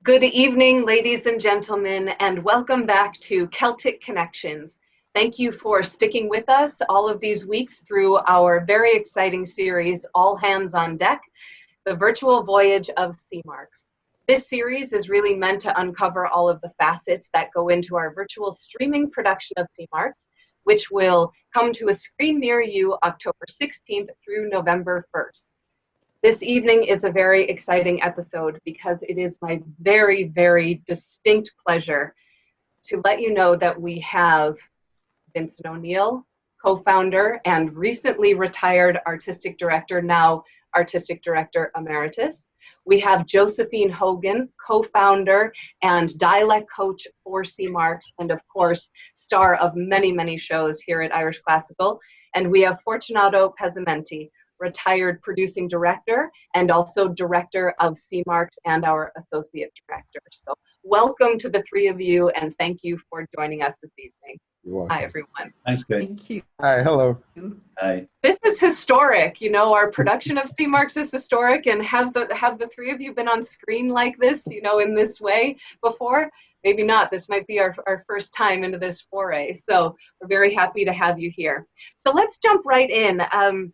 Good evening, ladies and gentlemen, and welcome back to Celtic Connections. Thank you for sticking with us all of these weeks through our very exciting series, All Hands on Deck, the virtual voyage of sea marks. This series is really meant to uncover all of the facets that go into our virtual streaming production of sea marks, which will come to a screen near you October 16th through November 1st. This evening is a very exciting episode because it is my very, very distinct pleasure to let you know that we have Vincent O'Neill, co-founder and recently retired artistic director, now artistic director emeritus. We have Josephine Hogan, co-founder and dialect coach for Sea Marks, and of course, star of many, many shows here at Irish Classical. And we have Fortunato Pezzimenti, retired producing director and also director of Sea Marks and our associate director. So welcome to the three of you, and thank you for joining us this evening. You're welcome. Hi, everyone. Thanks, Kate. Thank you. Hi, hello. Hi. This is historic. You know, our production of Sea Marks is historic, and have the three of you been on screen like this, you know, in this way before? Maybe not. This might be our first time into this foray. So we're very happy to have you here. So let's jump right in.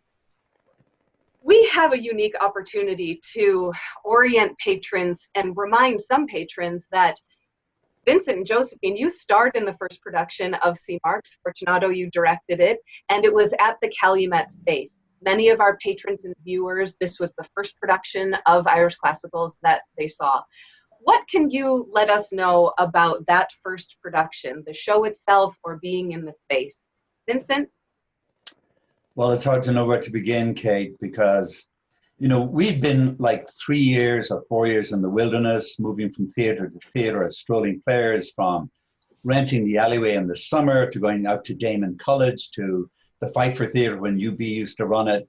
We have a unique opportunity to orient patrons and remind some patrons that Vincent and Josephine, you starred in the first production of Sea Marks. Fortunato, you directed it, and it was at the Calumet Space. Many of our patrons and viewers, this was the first production of Irish Classicals that they saw. What can you let us know about that first production, the show itself, or being in the space? Vincent? Well, it's hard to know where to begin, Kate, because, you know, we've been like 3 years or 4 years in the wilderness, moving from theater to theater as strolling players, from renting the alleyway in the summer to going out to Damon College to the Pfeiffer Theatre when UB used to run it.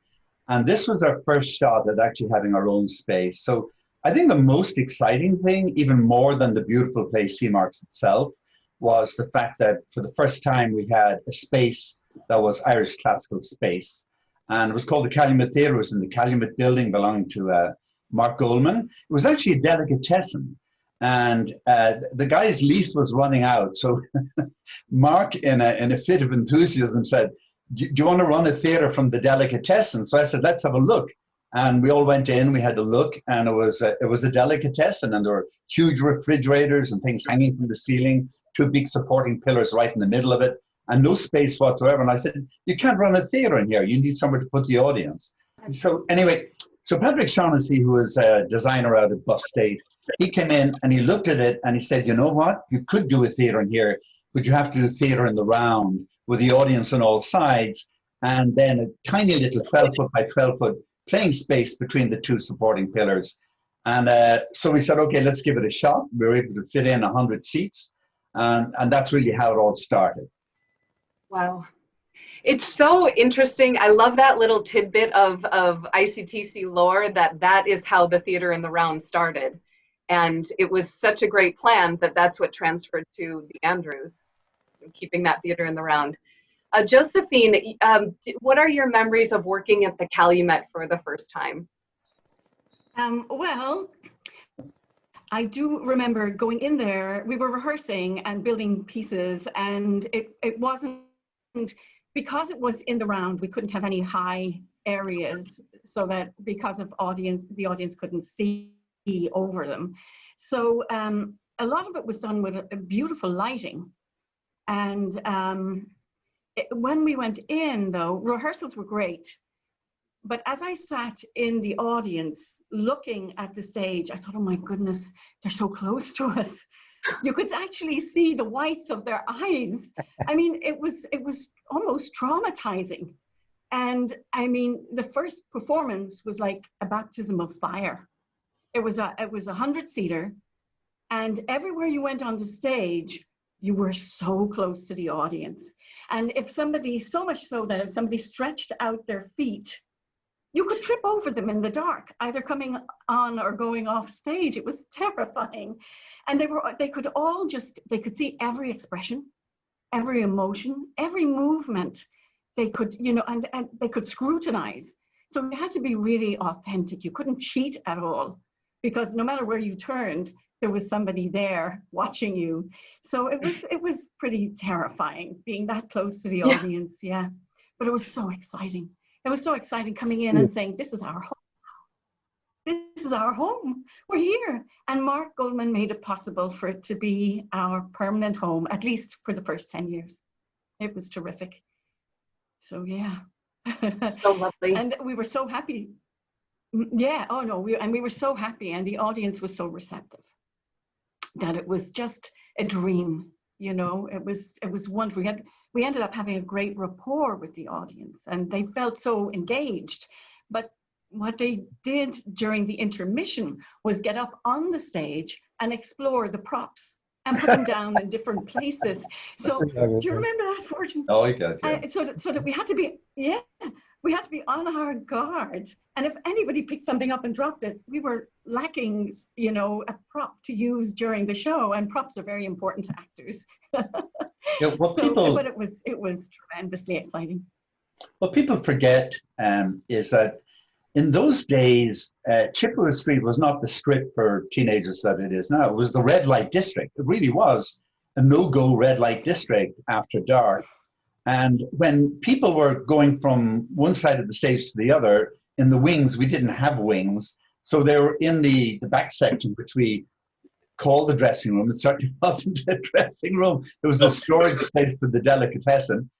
And this was our first shot at actually having our own space. So I think the most exciting thing, even more than the beautiful place Sea Marks itself, was the fact that for the first time we had a space that was Irish Classical space. And it was called the Calumet Theatre. It was in the Calumet building belonging to Mark Goldman. It was actually a delicatessen. And the guy's lease was running out. So Mark, in a fit of enthusiasm, said, do you want to run a theatre from the delicatessen? So I said, let's have a look. And we all went in, we had a look, and it was a delicatessen, and there were huge refrigerators and things hanging from the ceiling, two big supporting pillars right in the middle of it, and no space whatsoever. And I said, you can't run a theatre in here. You need somewhere to put the audience. And so anyway, so Patrick Shaughnessy, who was a designer out of Buff State, he came in and he looked at it and he said, you know what? You could do a theatre in here, but you have to do theatre in the round with the audience on all sides, and then a tiny little 12-foot by 12-foot playing space between the two supporting pillars. And so we said, okay, let's give it a shot. We were able to fit in 100 seats. And that's really how it all started. Wow. It's so interesting. I love that little tidbit of ICTC lore that is how the theater in the round started. And it was such a great plan that that's what transferred to the Andrews, keeping that theater in the round. Josephine, what are your memories of working at the Calumet for the first time? Well, I do remember going in there. We were rehearsing and building pieces, and it wasn't, because it was in the round, we couldn't have any high areas, so that because of the audience couldn't see over them. So a lot of it was done with a beautiful lighting. And when we went in, though, rehearsals were great. But as I sat in the audience looking at the stage, I thought, oh my goodness, they're so close to us. You could actually see the whites of their eyes. I mean, it was almost traumatizing. And I mean, the first performance was like a baptism of fire. It was a 100-seater, and everywhere you went on the stage, you were so close to the audience. And if somebody, so much so that if somebody stretched out their feet, you could trip over them in the dark, either coming on or going off stage. It was terrifying. And they could see every expression, every emotion, every movement. They could, you know, and they could scrutinize. So you had to be really authentic. You couldn't cheat at all, because no matter where you turned, there was somebody there watching you. So it was pretty terrifying being that close to the audience. Yeah, but it was so exciting. It was so exciting coming in and saying, this is our home. This is our home. We're here. And Mark Goldman made it possible for it to be our permanent home, at least for the first 10 years. It was terrific. So yeah. So lovely. And we were so happy. Yeah, oh no, we were so happy, and the audience was so receptive that it was just a dream, you know. It was wonderful. We ended up having a great rapport with the audience, and they felt so engaged. But what they did during the intermission was get up on the stage and explore the props and put them down in different places. So do you remember that, Fortune? Oh, I got you. So that we had to be, we had to be on our guard. And if anybody picked something up and dropped it, we were lacking, you know, a prop to use during the show. And props are very important to actors. Yeah, but it was tremendously exciting. What people forget is that in those days, Chippewa Street was not the strip for teenagers that it is now. It was the red light district. It really was a no-go red light district after dark. And when people were going from one side of the stage to the other, in the wings, we didn't have wings. So they were in the back section, which we called the dressing room. It certainly wasn't a dressing room. It was a storage space for the delicatessen.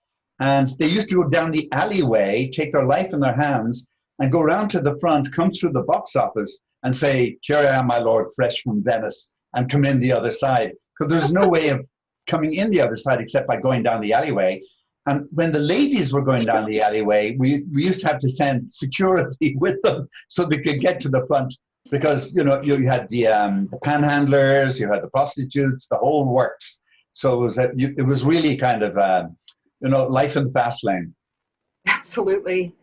And they used to go down the alleyway, take their life in their hands, and go round to the front, come through the box office, and say, "Here I am, my lord, fresh from Venice," and come in the other side. Because there's no way of coming in the other side except by going down the alleyway. And when the ladies were going down the alleyway, we used to have to send security with them so they could get to the front. Because, you know, you had the panhandlers, you had the prostitutes, the whole works. So it was really kind of, you know, life in the fast lane. Absolutely.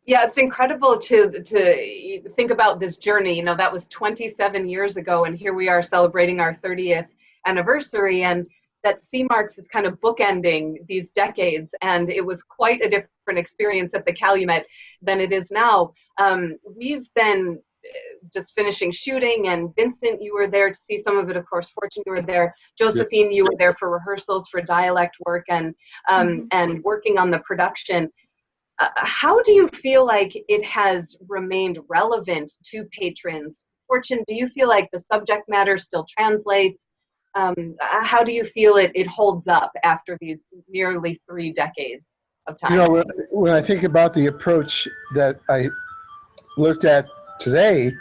Yeah, it's incredible to think about this journey. You know, that was 27 years ago, and here we are celebrating our 30th anniversary, and that C-Marks is kind of bookending these decades, and it was quite a different experience at the Calumet than it is now. We've been just finishing shooting, and Vincent, you were there to see some of it, of course. Fortune, you were there. Josephine, you were there for rehearsals, for dialect work, and working on the production. How do you feel like it has remained relevant to patrons? Fortune, do you feel like the subject matter still translates? How do you feel it holds up after these nearly 3 decades of time? You know, when I think about the approach that I looked at today,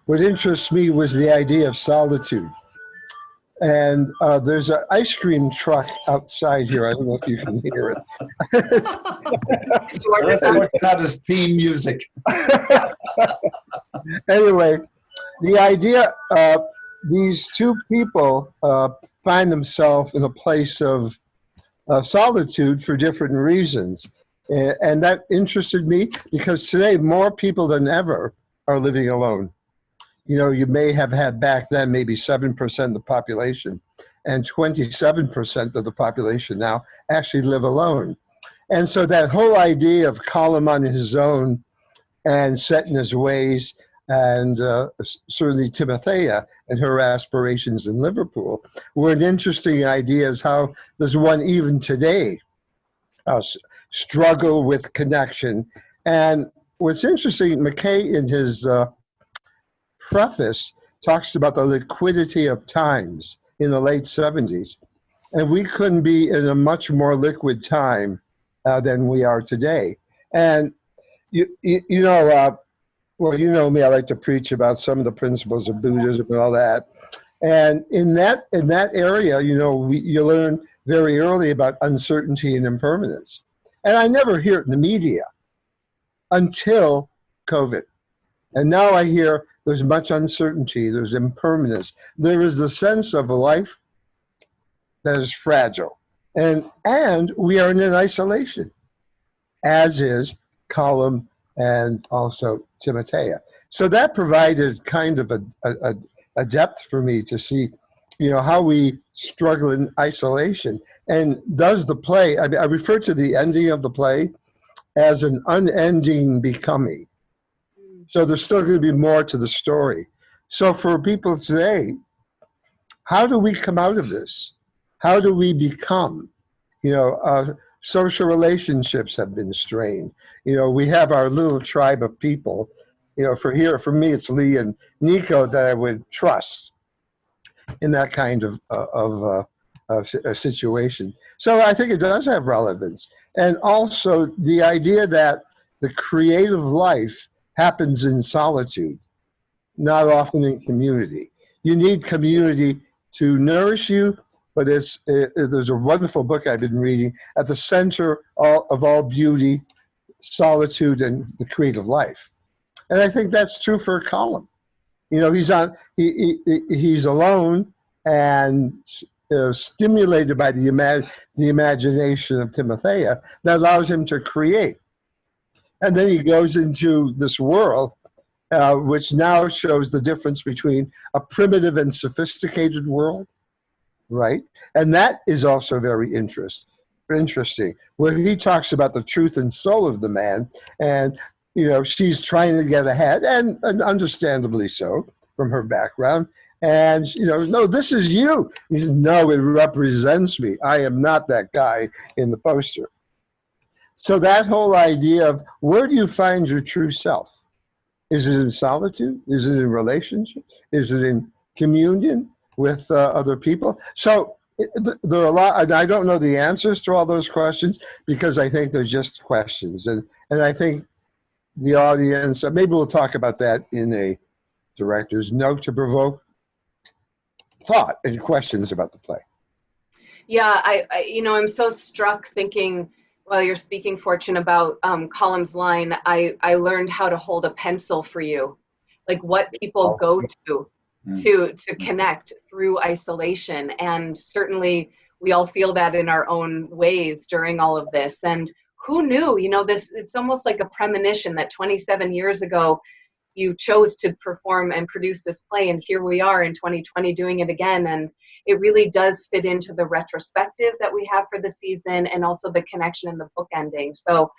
what interests me was the idea of solitude. And there's an ice cream truck outside here. I don't know if you can hear it. That's Fortunato's theme music. Anyway, the idea these two people find themselves in a place of solitude for different reasons. And that interested me because today more people than ever are living alone. You know, you may have had back then maybe 7% of the population, and 27% of the population now actually live alone. And so that whole idea of column on his own and set in his ways, and certainly Timothea and her aspirations in Liverpool were an interesting ideas. How does one even today struggle with connection? And what's interesting, McKay in his preface talks about the liquidity of times in the late 70s. And we couldn't be in a much more liquid time than we are today. And you know, well, you know me, I like to preach about some of the principles of Buddhism and all that. And in that area, you know, you learn very early about uncertainty and impermanence. And I never hear it in the media until COVID. And now I hear there's much uncertainty, there's impermanence. There is the sense of a life that is fragile. And we are in an isolation, as is Colum and also Timothea. So that provided kind of a depth for me to see, you know, how we struggle in isolation. And does the play, I refer to the ending of the play as an unending becoming. So there's still going to be more to the story. So for people today, how do we come out of this? How do we become? You know, social relationships have been strained. You know, we have our little tribe of people. You know, for me, it's Lee and Nico that I would trust in that kind of a situation. So I think it does have relevance. And also the idea that the creative life happens in solitude, not often in community. You need community to nourish you, but there's a wonderful book I've been reading, At the Center of All Beauty, Solitude, and the Creative Life. And I think that's true for Colum. You know, he's alone and stimulated by the imagination of Timothea that allows him to create. And then he goes into this world, which now shows the difference between a primitive and sophisticated world, right? And that is also very interesting, where he talks about the truth and soul of the man. And, you know, she's trying to get ahead, and understandably so from her background. And, you know, no, this is you. He says, no, it represents me. I am not that guy in the poster. So that whole idea of where do you find your true self? Is it in solitude? Is it in relationship? Is it in communion with other people? So there are a lot, and I don't know the answers to all those questions because I think they're just questions. And I think the audience, maybe we'll talk about that in a director's note to provoke thought and questions about the play. Yeah, you know, I'm so struck thinking while you're speaking, Fortune, about Colum's line, I learned how to hold a pencil for you. Like what people go to connect through isolation. And certainly we all feel that in our own ways during all of this. And who knew, you know, it's almost like a premonition that 27 years ago, you chose to perform and produce this play, and here we are in 2020 doing it again. And it really does fit into the retrospective that we have for the season, and also the connection and the book ending. So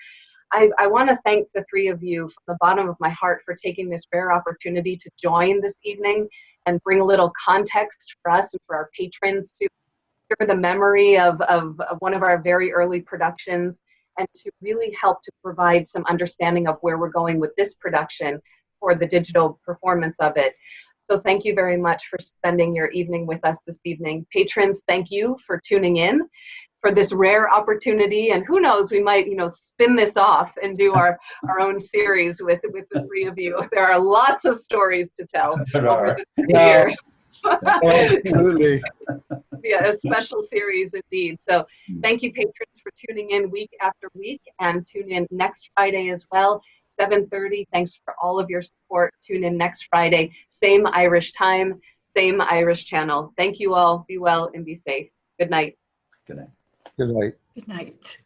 I want to thank the three of you from the bottom of my heart for taking this rare opportunity to join this evening and bring a little context for us and for our patrons to hear the memory of one of our very early productions, and to really help to provide some understanding of where we're going with this production for the digital performance of it. So thank you very much for spending your evening with us this evening. Patrons, thank you for tuning in for this rare opportunity. And who knows, we might, you know, spin this off and do our own series with the three of you. There are lots of stories to tell over the 3 years. Absolutely. Yeah, a special series indeed. So thank you, patrons, for tuning in week after week, and tune in next Friday as well. 7:30. Thanks for all of your support. Tune in next Friday. Same Irish time, same Irish channel. Thank you all. Be well and be safe. Good night. Good night. Good night. Good night.